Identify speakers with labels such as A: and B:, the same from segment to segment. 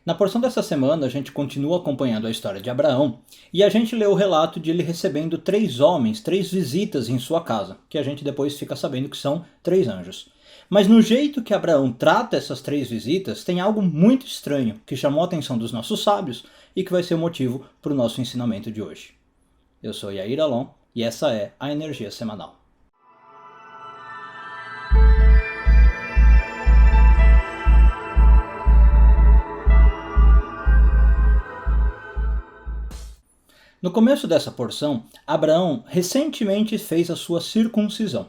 A: Na porção dessa semana a gente continua acompanhando a história de Abraão e a gente lê o relato de ele recebendo 3 homens, 3 visitas em sua casa, que a gente depois fica sabendo que são 3 anjos. Mas no jeito que Abraão trata essas 3 visitas tem algo muito estranho que chamou a atenção dos nossos sábios e que vai ser o motivo para o nosso ensinamento de hoje. Eu sou Yair Alon e essa é a Energia Semanal. No começo dessa porção, Abraão recentemente fez a sua circuncisão.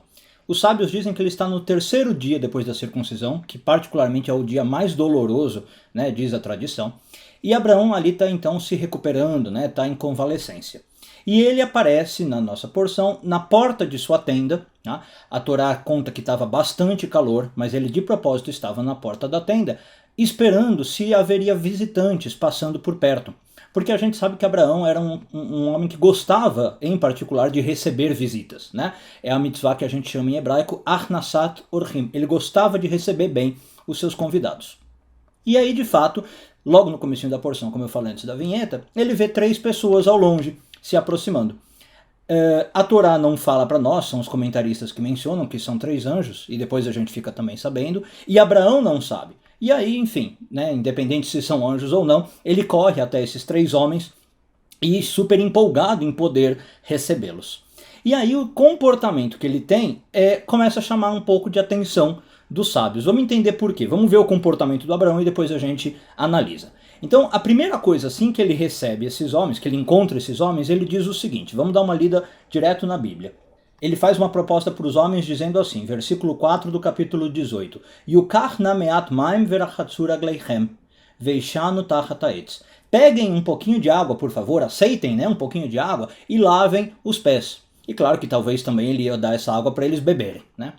A: Os sábios dizem que ele está no 3º dia depois da circuncisão, que particularmente é o dia mais doloroso, né, diz a tradição. E Abraão ali está então se recuperando, né, está em convalescência. E ele aparece na nossa porção na porta de sua tenda. Tá? A Torá conta que estava bastante calor, mas ele de propósito estava na porta da tenda, esperando se haveria visitantes passando por perto. Porque a gente sabe que Abraão era um homem que gostava, em particular, de receber visitas. Né? É a mitzvah que a gente chama em hebraico Achnasat Orchim. Ele gostava de receber bem os seus convidados. E aí, de fato, logo no comecinho da porção, como eu falei antes da vinheta, ele vê 3 pessoas ao longe se aproximando. A Torá não fala para nós, são os comentaristas que mencionam que são 3 anjos, e depois a gente fica também sabendo, e Abraão não sabe. E aí, enfim, né, independente se são anjos ou não, ele corre até esses 3 homens e super empolgado em poder recebê-los. E aí o comportamento que ele tem começa a chamar um pouco de atenção dos sábios. Vamos entender por quê. Vamos ver o comportamento do Abraão e depois a gente analisa. Então, a primeira coisa, assim que ele recebe esses homens, que ele encontra esses homens, ele diz o seguinte, vamos dar uma lida direto na Bíblia. Ele faz uma proposta para os homens dizendo assim, versículo 4 do capítulo 18. Yukach na meat maim verachatzur agleichem, veishanu tachat haetz. Peguem um pouquinho de água, por favor, aceitem, né, um pouquinho de água e lavem os pés. E claro que talvez também ele ia dar essa água para eles beberem, né?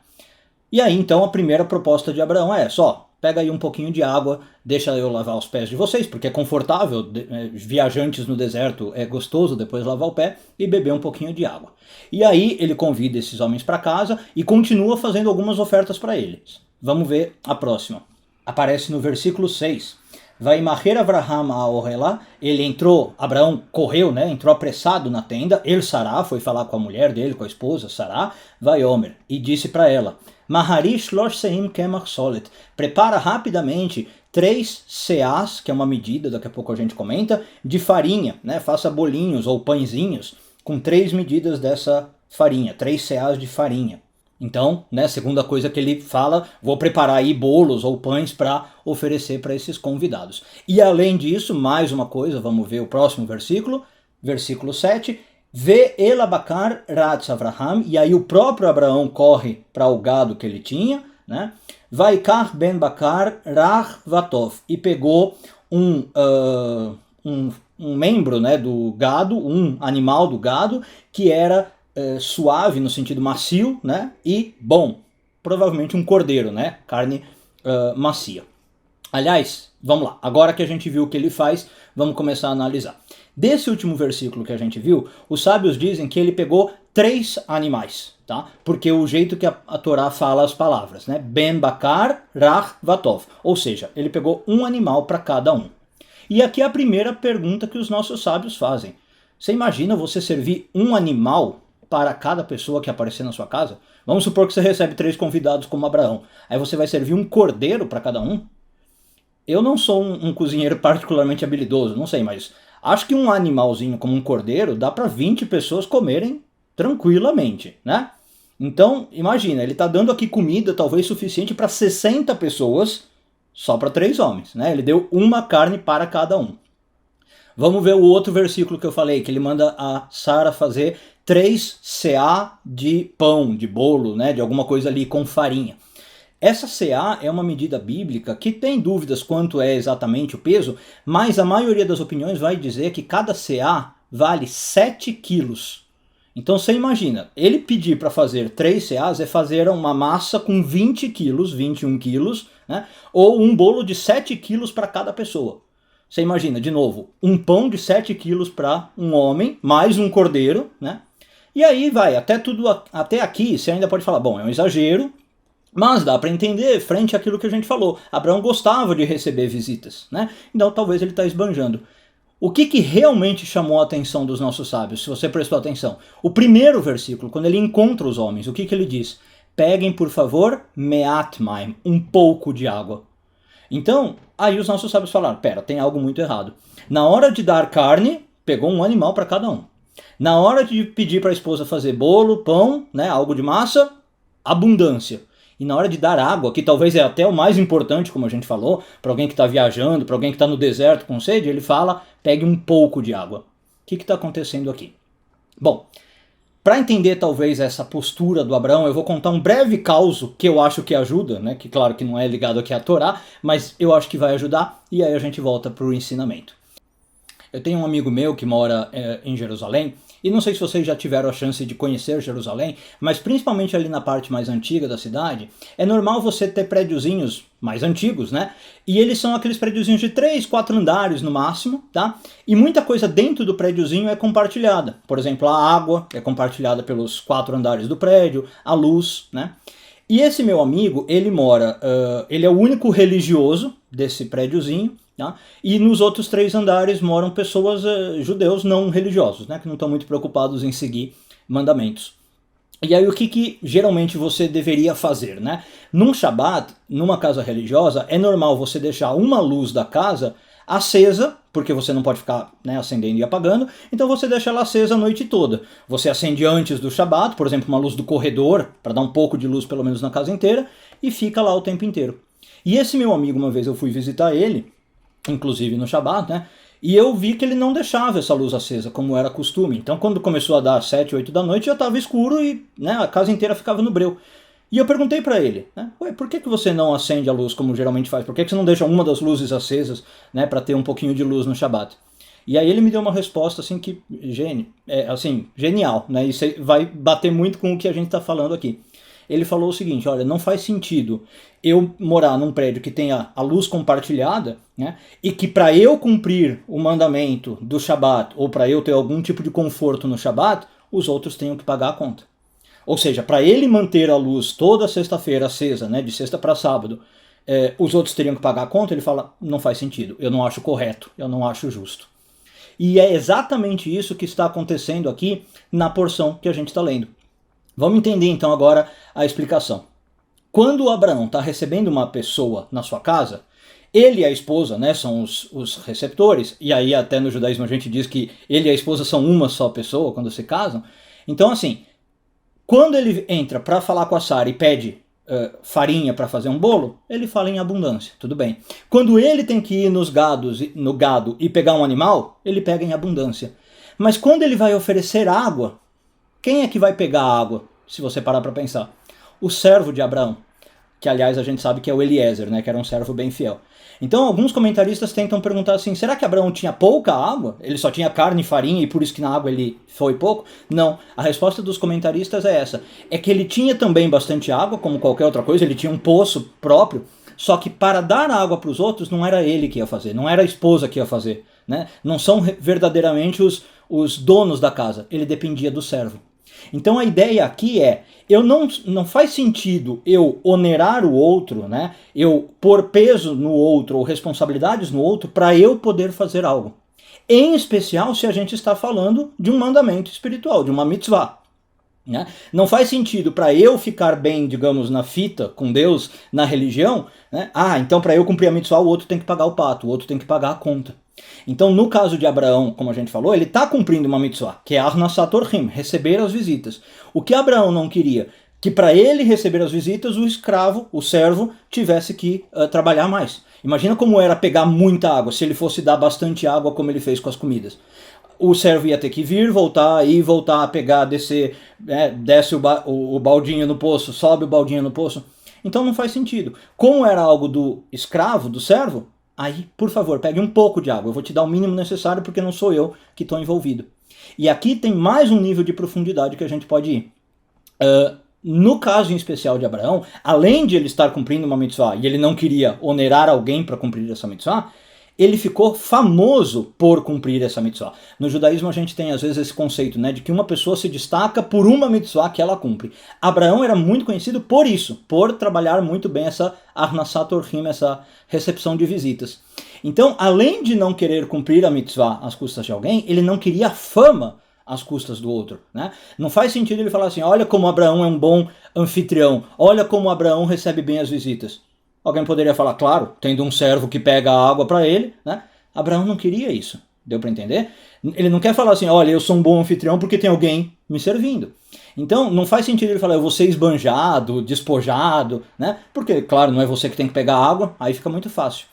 A: E aí então a primeira proposta de Abraão é só, pega aí um pouquinho de água, deixa eu lavar os pés de vocês, porque é confortável, viajantes no deserto é gostoso depois lavar o pé e beber um pouquinho de água. E aí ele convida esses homens para casa e continua fazendo algumas ofertas para eles. Vamos ver a próxima. Aparece no versículo 6. Vai Maher Avraham a Orelá, ele entrou, Abraão correu, né, entrou apressado na tenda, Sará foi falar com a mulher dele, com a esposa, Sará, vai Omer, e disse para ela, Maharish losh seim kemach solet, prepara rapidamente 3 seás, que é uma medida, daqui a pouco a gente comenta, de farinha, né, faça bolinhos ou pãezinhos com 3 medidas dessa farinha, 3 seás de farinha. Então, né, segunda coisa que ele fala, vou preparar aí bolos ou pães para oferecer para esses convidados. E além disso, mais uma coisa, vamos ver o próximo versículo, versículo 7, Vê Elabakar Ratz Avraham, e aí o próprio Abraão corre para o gado que ele tinha, né? Vaikar Ben Bakar Rach Vatov, e pegou um membro, né, do gado, um animal do gado, que era suave no sentido macio, né, e bom, provavelmente um cordeiro, né, carne macia. Aliás, vamos lá, agora que a gente viu o que ele faz, vamos começar a analisar. Desse último versículo que a gente viu, os sábios dizem que ele pegou 3 animais, tá? Porque o jeito que a Torá fala as palavras, né, Ben Bakar Rach Vatov, ou seja, ele pegou um animal para cada um. E aqui é a primeira pergunta que os nossos sábios fazem. Você imagina você servir um animal para cada pessoa que aparecer na sua casa? Vamos supor que você recebe 3 convidados como Abraão. Aí você vai servir um cordeiro para cada um? Eu não sou um cozinheiro particularmente habilidoso, não sei, mas acho que um animalzinho como um cordeiro dá para 20 pessoas comerem tranquilamente, né? Então, imagina, ele está dando aqui comida talvez suficiente para 60 pessoas só para 3 homens, né? Ele deu uma carne para cada um. Vamos ver o outro versículo que eu falei, que ele manda a Sara fazer 3 seá de pão, de bolo, né, de alguma coisa ali com farinha. Essa seá é uma medida bíblica que tem dúvidas quanto é exatamente o peso, mas a maioria das opiniões vai dizer que cada seá vale 7 quilos. Então você imagina, ele pedir para fazer 3 seás é fazer uma massa com 20 quilos, 21 quilos, né, ou um bolo de 7 quilos para cada pessoa. Você imagina, de novo, um pão de 7 quilos para um homem, mais um cordeiro, né? E aí vai, até aqui você ainda pode falar, bom, é um exagero, Mas dá para entender, frente àquilo que a gente falou, Abraão gostava de receber visitas, né? Então talvez ele está esbanjando. O que realmente chamou a atenção dos nossos sábios, se você prestou atenção? O primeiro versículo, quando ele encontra os homens, o que ele diz? Peguem, por favor, meat maim, um pouco de água. Então, aí os nossos sábios falaram, pera, tem algo muito errado. Na hora de dar carne, pegou um animal para cada um. Na hora de pedir para a esposa fazer bolo, pão, né, algo de massa, abundância. E na hora de dar água, que talvez é até o mais importante, como a gente falou, para alguém que está viajando, para alguém que está no deserto com sede, ele fala, pegue um pouco de água. O que está acontecendo aqui? Bom, para entender talvez essa postura do Abraão, eu vou contar um breve caso que eu acho que ajuda, né? Que claro que não é ligado aqui à Torá, mas eu acho que vai ajudar, e aí a gente volta para o ensinamento. Eu tenho um amigo meu que mora em Jerusalém, e não sei se vocês já tiveram a chance de conhecer Jerusalém, mas principalmente ali na parte mais antiga da cidade, é normal você ter prédiozinhos mais antigos, né? E eles são aqueles prédiozinhos de 3, 4 andares no máximo, tá? E muita coisa dentro do prédiozinho é compartilhada. Por exemplo, a água é compartilhada pelos 4 andares do prédio, a luz, né? E esse meu amigo, ele mora, ele é o único religioso desse prédiozinho, tá? E nos outros 3 andares moram pessoas, judeus não religiosos, né? Que não estão muito preocupados em seguir mandamentos. E aí o que geralmente você deveria fazer, né? Num Shabat, numa casa religiosa, é normal você deixar uma luz da casa acesa, porque você não pode ficar, né, acendendo e apagando, então você deixa ela acesa a noite toda. Você acende antes do Shabat, por exemplo, uma luz do corredor, para dar um pouco de luz pelo menos na casa inteira, e fica lá o tempo inteiro. E esse meu amigo, uma vez eu fui visitar ele, inclusive no Shabat, né? E eu vi que ele não deixava essa luz acesa, como era costume. Então, quando começou a dar 7, 8 da noite, já estava escuro e, né, a casa inteira ficava no breu. E eu perguntei para ele, né, ué, por que você não acende a luz como geralmente faz? Por que você não deixa uma das luzes acesas, né, para ter um pouquinho de luz no Shabat? E aí ele me deu uma resposta assim que, assim, genial, né? Isso vai bater muito com o que a gente está falando aqui. Ele falou o seguinte, olha, não faz sentido eu morar num prédio que tenha a luz compartilhada, né, e que para eu cumprir o mandamento do Shabat, ou para eu ter algum tipo de conforto no Shabat, os outros tenham que pagar a conta. Ou seja, para ele manter a luz toda sexta-feira acesa, né, de sexta para sábado, os outros teriam que pagar a conta, ele fala, não faz sentido, eu não acho correto, eu não acho justo. E é exatamente isso que está acontecendo aqui na porção que a gente está lendo. Vamos entender então agora a explicação. Quando o Abraão está recebendo uma pessoa na sua casa, ele e a esposa, né, são os receptores, e aí até no judaísmo a gente diz que ele e a esposa são uma só pessoa quando se casam. Então assim, quando ele entra para falar com a Sara e pede farinha para fazer um bolo, ele fala em abundância, tudo bem. Quando ele tem que ir no gado e pegar um animal, ele pega em abundância. Mas quando ele vai oferecer água, quem é que vai pegar a água, se você parar para pensar? O servo de Abraão, que aliás a gente sabe que é o Eliezer, né, que era um servo bem fiel. Então alguns comentaristas tentam perguntar assim, será que Abraão tinha pouca água? Ele só tinha carne e farinha e por isso que na água ele foi pouco? Não, a resposta dos comentaristas é essa, é que ele tinha também bastante água, como qualquer outra coisa, ele tinha um poço próprio, só que para dar água para os outros não era ele que ia fazer, não era a esposa que ia fazer, né? Não são verdadeiramente os donos da casa, ele dependia do servo. Então a ideia aqui é, não faz sentido eu onerar o outro, né? Eu pôr peso no outro ou responsabilidades no outro para eu poder fazer algo. Em especial se a gente está falando de um mandamento espiritual, de uma mitzvah. Né? Não faz sentido para eu ficar bem, digamos, na fita com Deus, na religião, né? Então para eu cumprir a mitzvah o outro tem que pagar o pato, o outro tem que pagar a conta. Então, no caso de Abraão, como a gente falou, ele está cumprindo uma mitzvah, que é Arnasat Orhim, receber as visitas. O que Abraão não queria? Que para ele receber as visitas, o escravo, o servo, tivesse que trabalhar mais. Imagina como era pegar muita água, se ele fosse dar bastante água como ele fez com as comidas. O servo ia ter que vir, voltar a pegar, descer, desce o baldinho no poço, sobe o baldinho no poço. Então não faz sentido. Como era algo do escravo, do servo, aí, por favor, pegue um pouco de água. Eu vou te dar o mínimo necessário porque não sou eu que estou envolvido. E aqui tem mais um nível de profundidade que a gente pode ir. No caso em especial de Abraão, além de ele estar cumprindo uma mitzvah e ele não queria onerar alguém para cumprir essa mitzvah, ele ficou famoso por cumprir essa mitzvah. No judaísmo a gente tem às vezes esse conceito, né, de que uma pessoa se destaca por uma mitzvah que ela cumpre. Abraão era muito conhecido por isso, por trabalhar muito bem essa arnasat orchim, essa recepção de visitas. Então, além de não querer cumprir a mitzvah às custas de alguém, ele não queria fama às custas do outro, né? Não faz sentido ele falar assim, olha como Abraão é um bom anfitrião, olha como Abraão recebe bem as visitas. Alguém poderia falar, claro, tendo um servo que pega a água para ele, né? Abraão não queria isso, deu para entender? Ele não quer falar assim, olha, eu sou um bom anfitrião porque tem alguém me servindo. Então, não faz sentido ele falar, eu vou ser esbanjado, despojado, né? Porque, claro, não é você que tem que pegar a água, aí fica muito fácil.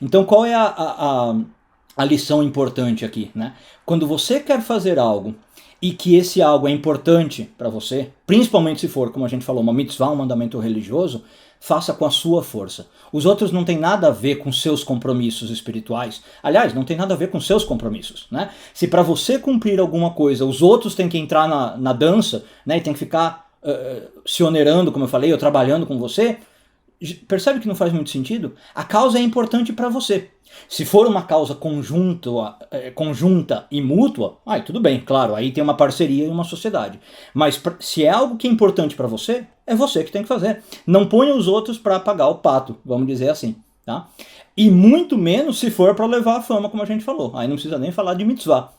A: Então, qual é a lição importante aqui, né? Quando você quer fazer algo e que esse algo é importante para você, principalmente se for, como a gente falou, uma mitzvah, um mandamento religioso, faça com a sua força. Os outros não tem nada a ver com seus compromissos espirituais. Aliás, não tem nada a ver com seus compromissos, né? Se para você cumprir alguma coisa, os outros têm que entrar na dança, né, e tem que ficar se onerando, como eu falei, ou trabalhando com você, percebe que não faz muito sentido? A causa é importante para você. Se for uma causa conjunta e mútua, aí tudo bem, claro, aí tem uma parceria e uma sociedade. Mas se é algo que é importante para você, é você que tem que fazer. Não ponha os outros para pagar o pato, vamos dizer assim, tá? E muito menos se for para levar a fama, como a gente falou. Aí não precisa nem falar de mitzvah,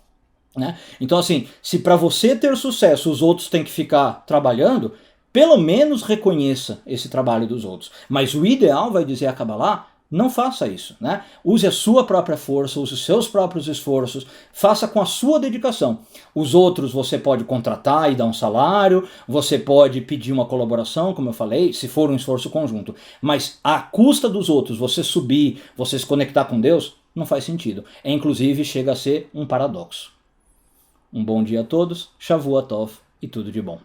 A: né? Então assim, se para você ter sucesso os outros têm que ficar trabalhando, pelo menos reconheça esse trabalho dos outros. Mas o ideal, vai dizer a Kabbalah, não faça isso, né? Use a sua própria força, use os seus próprios esforços, faça com a sua dedicação. Os outros você pode contratar e dar um salário, você pode pedir uma colaboração, como eu falei, se for um esforço conjunto. Mas à custa dos outros, você subir, você se conectar com Deus, não faz sentido. Inclusive, chega a ser um paradoxo. Um bom dia a todos, Shavua Tov e tudo de bom.